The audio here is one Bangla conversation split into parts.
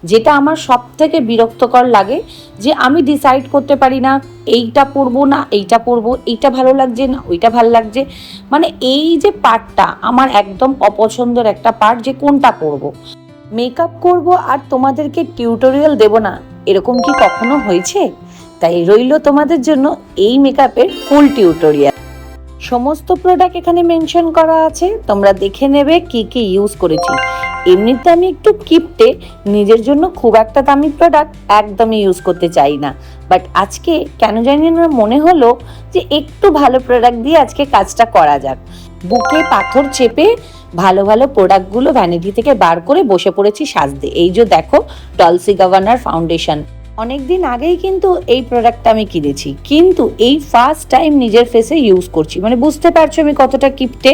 যেটা আমার সব থেকে বিরক্তকর লাগে, যে আমি ডিসাইড করতে পারি না এইটা পরবো না এইটা পরবো, এইটা ভালো লাগছে না ওইটা ভালো লাগছে। মানে এই যে পার্টটা আমার একদম অপছন্দের একটা পার্ট, যে কোনটা পরবো। মেকআপ করব আর তোমাদেরকে টিউটোরিয়াল দেব না, এরকম কি কখনো হয়েছে? তাই রইল তোমাদের জন্য এই মেকআপের ফুল টিউটোরিয়াল। সমস্ত প্রোডাক্ট এখানে মেনশন করা আছে, তোমরা দেখে নেবে কি কি ইউজ করেছি। এমনিতে আমি একটু কিপটে, নিজের জন্য খুব একটা দামি প্রোডাক্ট একদমই ইউজ করতে চাই না, বাট আজকে কেন জানি না মনে হলো যে একটু ভালো প্রোডাক্ট দিয়ে আজকে কাজটা করা যাক। বুকে পাথর চেপে ভালো ভালো প্রোডাক্টগুলো ভ্যানিটি থেকে বার করে বসে পড়েছি সাজতে। এই যে দেখো, ডলসি গাভানার ফাউন্ডেশন। অনেকদিন আগেই কিন্তু এই প্রোডাক্টটা আমি কিনেছি, কিন্তু এই ফার্স্ট টাইম নিজের ফেসে ইউজ করছি। মানে বুঝতে পারছো আমি কতটা কিপটে।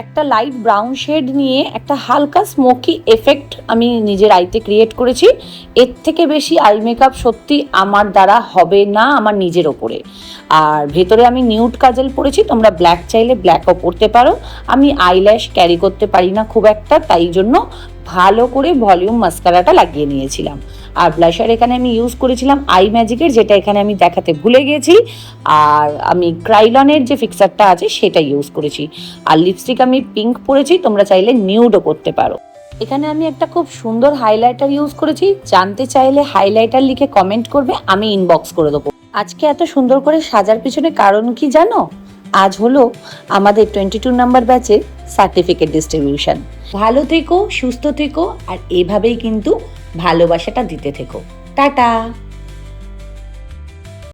একটা লাইট ব্রাউন শেড নিয়ে একটা হালকা স্মোকি এফেক্ট আমি নিজের আইতে ক্রিয়েট করেছি। এর থেকে বেশি আই মেকআপ সত্যি আমার দ্বারা হবে না আমার নিজের ওপরে। আর ভেতরে আমি নিউড কাজল পরেছি, তোমরা ব্ল্যাক চাইলে ব্ল্যাকও পরতে পারো। আমি আইল্যাশ ক্যারি করতে পারি না খুব একটা, তাই জন্য ভালো করে ভলিউম মাস্কারাটা লাগিয়ে নিয়েছিলাম। আর ব্লাশার এখানে আমি ইউজ করেছিলাম আই ম্যাজিকের, যেটা এখানে আমি দেখাতে ভুলে গেছি। আর আমি ক্রাইলনের যে ফিক্সারটা আছে সেটা ইউজ করেছি। আর লিপস্টিক আমি পিঙ্ক পরেছি, তোমরা চাইলে নিউডও করতে পারো। এখানে আমি একটা খুব সুন্দর হাইলাইটার ইউজ করেছি, জানতে চাইলে হাইলাইটার লিখে কমেন্ট করবে, আমি ইনবক্স করে দেবো। আজকে এত সুন্দর করে সাজার পিছনে কারণ কি জানো? আজ হলো আমাদের 22 নাম্বার ব্যাচের সার্টিফিকেট ডিস্ট্রিবিউশন। ভালো থেকো, সুস্থ থেকো, আর এভাবেই কিন্তু ভালোবাসাটা দিতে থেকো। টাটা।